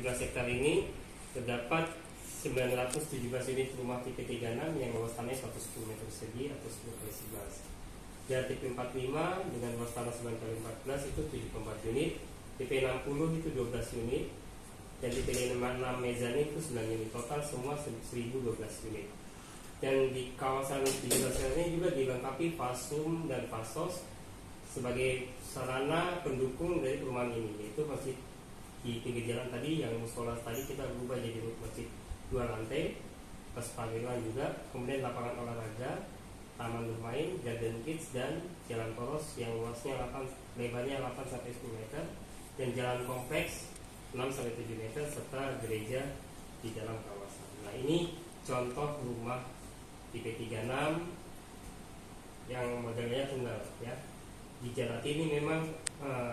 17 hektar ini terdapat 917 unit rumah tipe 36 yang luas tanahnya 110 meter persegi atau 10 kali 11. Dan tipe 45 dengan luas tanah 9 kali 14 itu 74 unit, tipe 60 itu 12 unit, dan tipe 56 mezanin itu 9 unit, total semua 1012 unit. Dan di kawasan 17 ini juga dilengkapi fasum dan fasos sebagai sarana pendukung dari perumahan ini, yaitu masjid di pinggir jalan tadi yang musola tadi kita berubah jadi masjid 2 lantai, plus pavilion juga, kemudian lapangan olahraga, taman bermain, garden kids, dan jalan poros yang luasnya lebarnya 8 sampai 10 meter, dan jalan kompleks 6 sampai 7 meter, serta gereja di dalam kawasan. Nah, ini contoh rumah tipe 36 yang modelnya tunggal ya. Di Jarati ini memang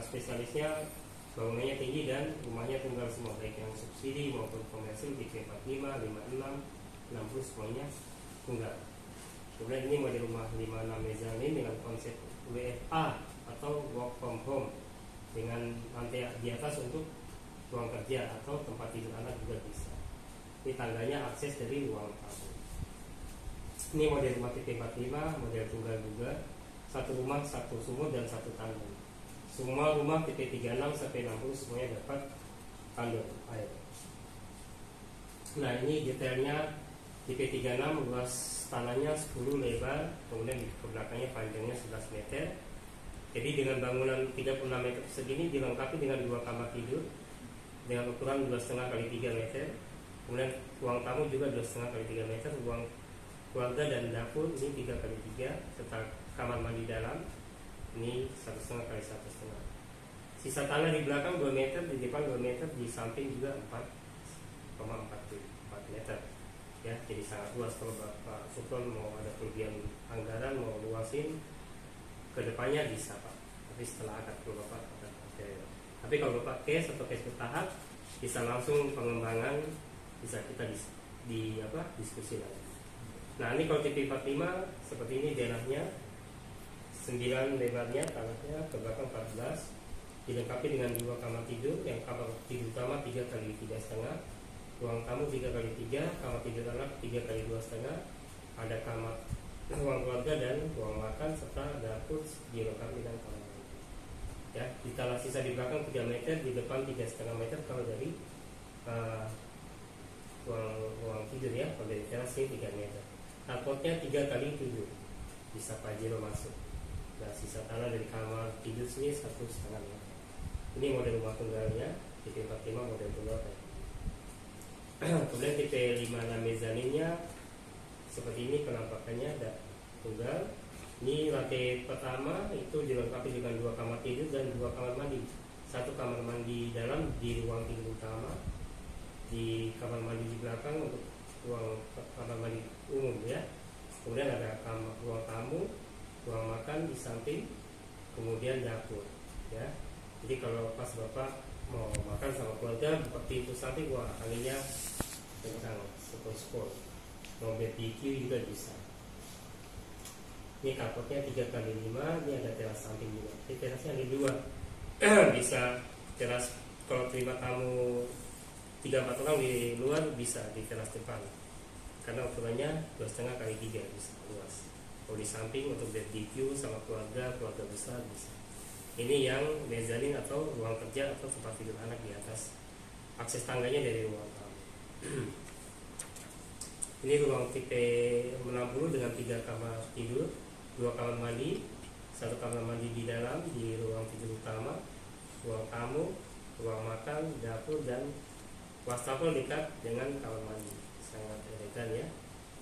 spesialisnya bangunannya tinggi dan rumahnya tunggal semua, baik yang subsidi maupun komersil, tipe 45, 56, 60 semuanya tunggal. Kemudian ini model rumah 56 mezanin dengan konsep WFA atau work from home dengan lantai di atas untuk ruang kerja atau tempat tidur anak juga bisa. Ini tangganya akses dari ruang tamu. Ini model rumah tipe 45, model tunggal juga, satu rumah, satu sumur dan satu tandon. Semua rumah tipe 36 sampai 60 semuanya dapat tandon air. Nah, ini detailnya tipe 36 luas tanahnya 10 lebar, kemudian di belakangnya panjangnya 11 meter. Jadi dengan bangunan 36 meter segini dilengkapi dengan 2 kamar tidur dengan ukuran 2,5 kali 3 meter. Kemudian ruang tamu juga 2,5 kali 3 meter, ruang keluarga dan dapur ini 3 kali 3, serta kamar mandi dalam ini 1,5 kali 1,5. Sisa tanah di belakang 2 meter, di depan 2 meter, di samping juga 4,4 meter. Ya, jadi sangat luas. Kalau Bapak Sultan mau ada kelebihan anggaran, mau luasin ke depannya bisa Pak. Tapi setelah akad kalau Bapak ada material. Tapi kalau Bapak cash atau cash bertahap bisa langsung pengembangan, bisa kita diskusi lagi. Nah, ini kalau tipe 45 seperti ini denahnya 9 lebarnya, tanahnya ke belakang 14, dilengkapi dengan 2 kamar tidur, yang kamar tidur utama 3 kali 3,5, ruang tamu 3 kali 3, kamar tidur anak 3 kali 2,5, ada kamar ruang keluarga dan ruang makan, serta dapur dilengkapi dengan kamar mandi. Ya, di tanah sisa di belakang 3 meter, di depan 3,5 meter kalau dari ruang tidur ya, kalau dari teras ini 3 meter. Takutnya 3 kali 7 bisa pajero masuk. Nah, sisa tanah dari kamar tidur sini 1,5 meter. Ini model rumah tunggalnya, tipe 45 model tunggal. Kemudian tipe 56 mezaninnya seperti ini penampakannya, ada tunggal. Ini lantai pertama itu dilengkapi dengan 2 kamar tidur dan 2 kamar mandi. 1 kamar mandi dalam di ruang tidur utama, di kamar mandi di belakang untuk ruang kamar mandi umum ya. Kemudian ada kamar ruang tamu, ruang makan di samping, kemudian dapur ya. Jadi kalau pas Bapak mau makan sama keluarga buka pintu samping, wah anginnya kencang, sport. Mau BBQ juga bisa. Ini kapotnya 3 kali 5, ini ada teras samping juga. Ini terasnya ada 2. Bisa teras kalau terima tamu 3-4 orang di luar, bisa di teras depan. Karena ukurannya 2,5 kali 3 bisa luas. Kalau di samping untuk BBQ sama keluarga besar bisa. Ini yang mezanin atau ruang kerja atau tempat tidur anak di atas. Akses tangganya dari ruang tamu. Ini ruang tipe 60 dengan 3 kamar tidur, 2 kamar mandi, 1 kamar mandi di dalam di ruang tidur utama, ruang tamu, ruang makan, dapur, dan wastafel dekat dengan kamar mandi. Sangat elegan ya.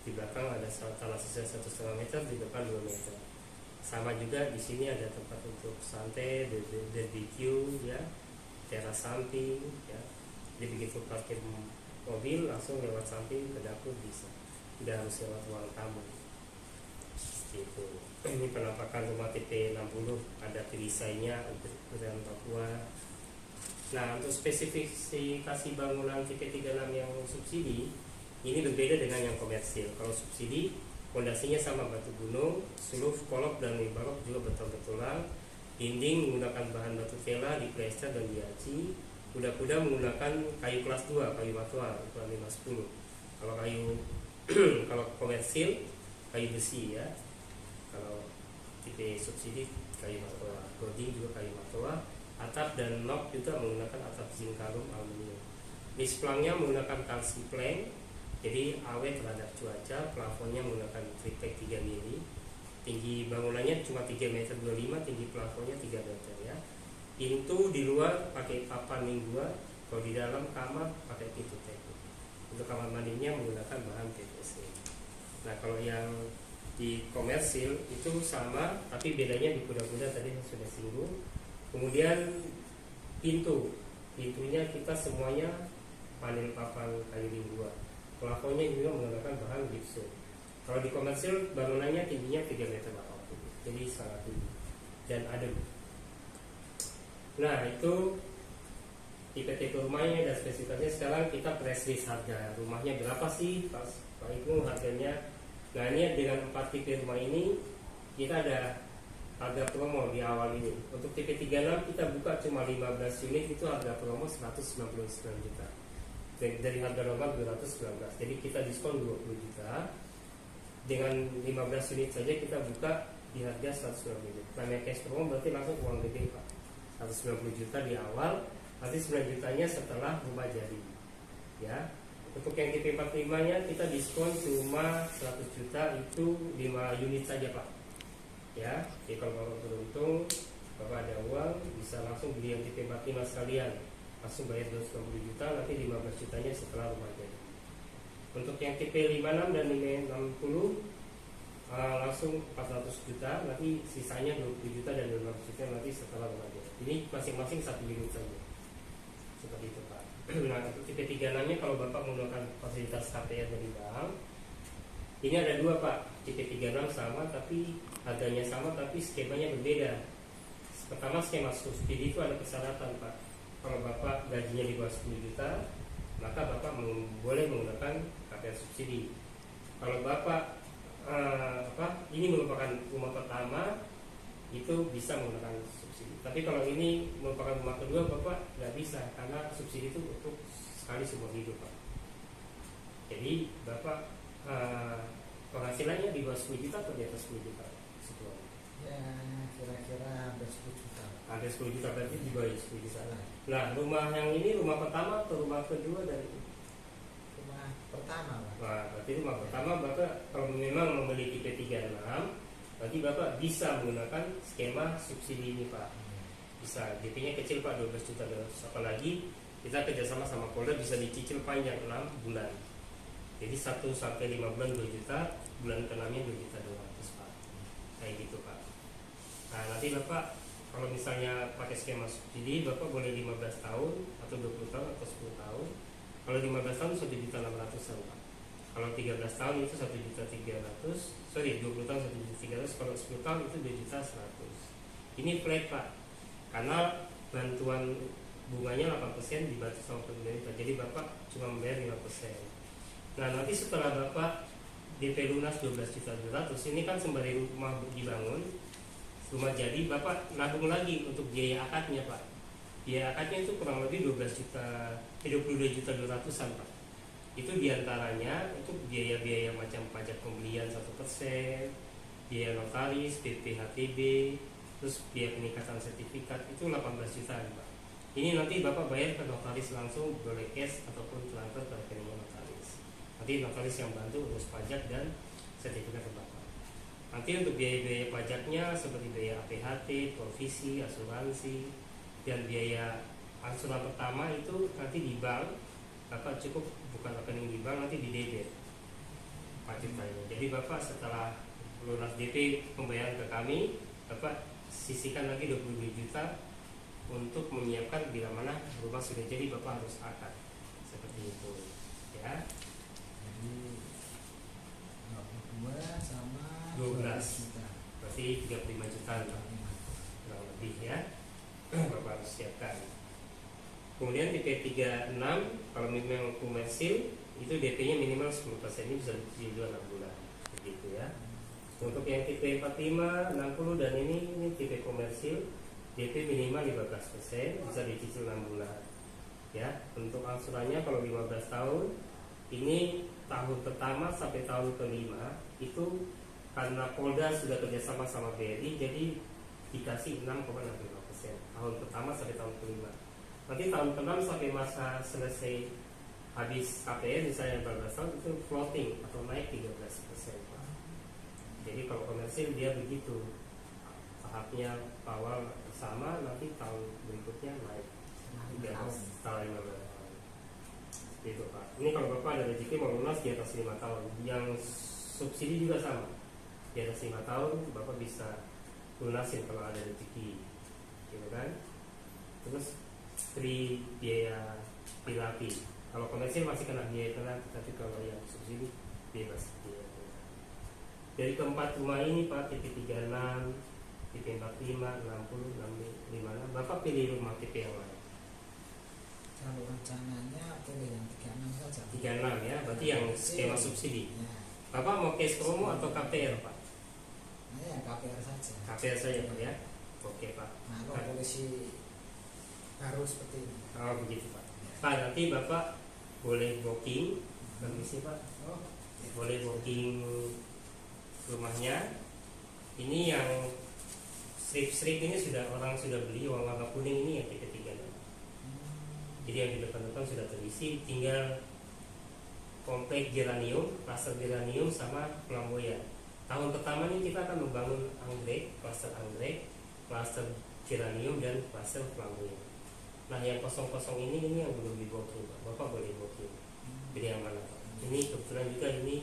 Di belakang ada tanah sisa 1,5 meter, di depan 2 meter. Sama juga di sini ada tempat untuk santai, BBQ ya, teras samping ya. Jadi begitu parkir mobil langsung lewat samping ke dapur bisa, tidak harus lewat ruang tamu. Itu. Ini penampakan rumah tipe 60, ada perisainya, ukuran Papua. Nah, untuk spesifikasi bangunan tipe 36 yang subsidi ini berbeda dengan yang komersil. Kalau subsidi fondasinya sama batu gunung, suluf, kolok, dan barok juga betul-betulan. Dinding menggunakan bahan batu tela, diplester dan diaci. kuda-kuda menggunakan kayu kelas 2, kayu matua ukuran 510. Kalau kayu kalau komersil kayu besi ya. Kalau tipe subsidi kayu matua, coding juga kayu matua. Atap dan nok juga menggunakan atap zinc kalum aluminium. Base planknya menggunakan kalsi plank, jadi awet terhadap cuaca. Plafonnya menggunakan triplek 3 mili. Tinggi bangunannya cuma 3,25 meter, tinggi plafonnya 3 meter ya. Pintu di luar pakai papan lingua, kalau di dalam kamar pakai pintu teknik. Untuk kamar mandinya menggunakan bahan PVC. Nah kalau yang di komersil itu sama, tapi bedanya di kuda-kuda tadi sudah singgung. Kemudian pintunya kita semuanya panel papan kayu lingua. Plafonnya juga menggunakan bahan gipsum. Kalau di komersil bangunannya tingginya 3,80 meter, jadi sangat tinggi dan adem. Nah itu tipe-tipe rumahnya dan spesifikasinya. Sekarang kita press list harga rumahnya berapa sih Pak Ibnu harganya. Nah ini dengan 4 tipe rumah ini kita ada harga promo di awal ini. Untuk tipe 36 kita buka cuma 15 unit, itu harga promo 199 juta. Dari harga normal 219, jadi kita diskon 20 juta. Dengan 15 unit saja kita buka di harga 190 juta. Namanya cash promo berarti langsung uang gede Pak. 190 juta di awal, nanti 9 jutanya setelah rumah jadi ya. Untuk yang tipe 45 nya kita diskon cuma 100 juta, itu 5 unit saja Pak ya. Jadi kalau Bapak beruntung, Bapak ada uang, bisa langsung beli yang tipe 45 sekalian, langsung bayar 290 juta, nanti 15 jutanya setelah rumah jadi. Untuk yang tipe 56 dan 560 langsung 400 juta, nanti sisanya 20 juta dan 15 juta nanti setelah remaja. Ini masing-masing 1 unit saja. Seperti itu Pak. Nah untuk tipe 36 nya kalau Bapak menggunakan fasilitas KPR dari bank, ini ada 2 Pak. Tipe 36 sama tapi harganya sama tapi skemanya berbeda. Pertama, skema subsidi itu ada persyaratan Pak. Kalau Bapak gajinya di bawah 10 juta, maka Bapak boleh menggunakan KPR subsidi. Kalau Bapak ini merupakan rumah pertama, itu bisa menggunakan subsidi. Tapi kalau ini merupakan rumah kedua, Bapak nggak bisa, karena subsidi itu untuk sekali seumur hidup Pak. Jadi Bapak penghasilannya di bawah 10 juta atau di atas 10 juta? Ya kira-kira hampir 10 juta. Hampir 10 juta, berarti di bawah 10 juta. Nah rumah yang ini rumah pertama atau rumah kedua dari Rumah pertama Pak. Nah, berarti rumah pertama Bapak kalau memang memiliki tipe 36, berarti Bapak bisa menggunakan skema subsidi ini Pak. Bisa, DP-nya kecil Pak, 12 juta. Apalagi kita kerjasama sama Polda, bisa dicicil panjang 6 bulan. Jadi 1 sampai 5 bulan 2 juta, bulan ke-6-nya 2 juta 200 Pak. Kayak gitu Pak. Nah nanti Bapak kalau misalnya pakai skema subsidi, Bapak boleh 15 tahun atau 20 tahun atau 10 tahun. Kalau 15 tahun 1 juta 600-an Pak. Kalau 13 tahun itu 1 juta 300. Sorry, 20 tahun 1 juta 300. Kalau 10 tahun itu 2 juta 100. Ini flat Pak, karena bantuan bunganya 8% dibantu sama pemerintah. Jadi Bapak cuma membayar 5%. Nah nanti setelah Bapak DP lunas 12 juta 200, ini kan sembari rumah dibangun, rumah jadi, Bapak nabung lagi untuk biaya akadnya Pak. Biaya akadnya itu kurang lebih 22 juta 200-an Pak. Itu diantaranya untuk biaya-biaya macam pajak pembelian 1%, biaya notaris, BPHTB, terus biaya peningkatan sertifikat, itu 18 jutaan Pak. Ini nanti Bapak bayar ke notaris langsung, boleh cash ataupun transfer ke rekening notaris. Nanti notaris yang bantu urus pajak dan sertifikat ke Bapak. Nanti untuk biaya-biaya pajaknya seperti biaya APHT, provisi, asuransi, dan biaya angsuran pertama itu nanti di bank, Bapak cukup bukan rekening di bank, nanti di debit pajaknya. Jadi Bapak setelah lunas DP pembayaran ke kami, Bapak sisihkan lagi 22 juta untuk menyiapkan bila mana rumah sudah jadi, Bapak harus akad. Seperti itu ya. Jadi 22 sama 12 juta. berarti 35 juta kurang lebih ya. Bapak harus siapkan. Kemudian tipe 36 kalau memang komersil itu DP-nya minimal 10%, ini bisa dicicil 6 bulan begitu ya. Untuk yang tipe 45, 60 dan ini tipe komersil, DP minimal 15%, bisa dicicil 6 bulan. Ya, untuk angsurannya kalau 15 tahun ini tahun pertama sampai tahun kelima itu karena Polda sudah kerjasama sama BRI, jadi dikasih 6,65% tahun pertama sampai tahun kelima. Nanti tahun ke-6 sampai masa selesai habis KPR misalnya 14 tahun itu floating atau naik 13%. Jadi kalau komersil dia begitu, tahapnya awal sama, nanti tahun berikutnya naik 13 tahun 15 tahun. Gitu Pak. Ini kalau Bapak ada rezeki mau lunas di atas 5 tahun, yang subsidi juga sama, di atas 5 tahun Bapak bisa lunasin kalau ada rezeki, gitu kan? Terus free biaya pilapi. Kalau komersil masih kena biaya pilapi, tapi kalau yang subsidi bebas biaya pilapi. Dari keempat rumah ini Pak, tipe 36, tipe 45, 60, 56, Bapak pilih rumah tipe yang mana? Kalau rencananya pilih yang 36 saja. 36 ya, berarti yang skema subsidi. Ya. Bapak mau cash promo atau KPR Pak? Nah, yang KPR saja. KPR saja Pak ya. Oke Pak. Nah, kalau polisi baru seperti ini. Oh begitu Pak. Pak nanti Bapak boleh booking, permisi Pak. Oh, Boleh booking rumahnya. Ini yang strip-strip ini sudah orang sudah beli, warna kuning ini yang tipe 36. Jadi yang di depan-depan sudah terisi, tinggal komplek geranium, klaster geranium sama flamboyan. Tahun pertama ini kita akan membangun anggrek, klaster geranium dan klaster flamboyan. Nah yang kosong-kosong ini yang belum di booking Pak. Bapak boleh booking. Pilih yang mana Pak? Ini kebetulan juga ini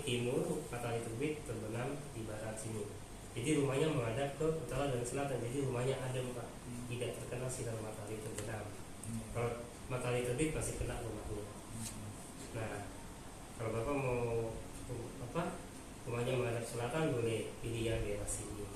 timur, matahari terbit terbenam di barat sini. Jadi rumahnya menghadap ke utara dan selatan. Jadi rumahnya adem Pak, tidak terkena sinar matahari terbenam. Kalau matahari terbit masih kena rumahnya. Nah, kalau Bapak mau rumahnya menghadap selatan, boleh pilih yang daerah sini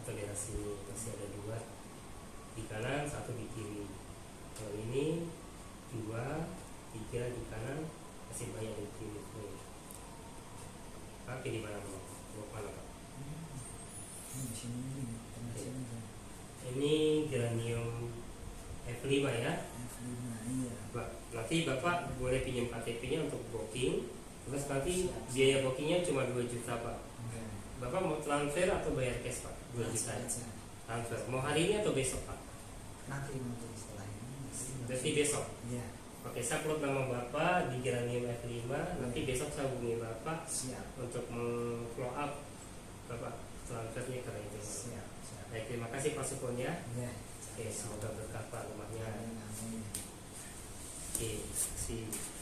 atau daerah sini. Masih ada 2 di kanan, 1 di kiri. Kalau ini 2, 3 di kanan, masih banyak di kiri. Pak pilih mana Pak? Mau mana Pak? di sini, tengah sini. Ini geranium F5 ya. F5, iya. Nanti Bapak boleh pinjam KTP-nya untuk booking. Terus nanti biaya bookingnya cuma 2 juta Pak. Oke. Bapak mau transfer atau bayar cash Pak? 2 juta. Transfer. Mau hari ini atau besok Pak? Nanti setelah ini. Berarti besok. Iya. Oke, saya upload nama Bapak di geranium F5. Nanti besok saya hubungi Bapak Siap. untuk follow up Bapak transfernya ke itu. Siap. Baik, terima kasih Pak Suponya. Iya. Oke, semoga berkah Pak rumahnya. Amin. Oke, terima kasih.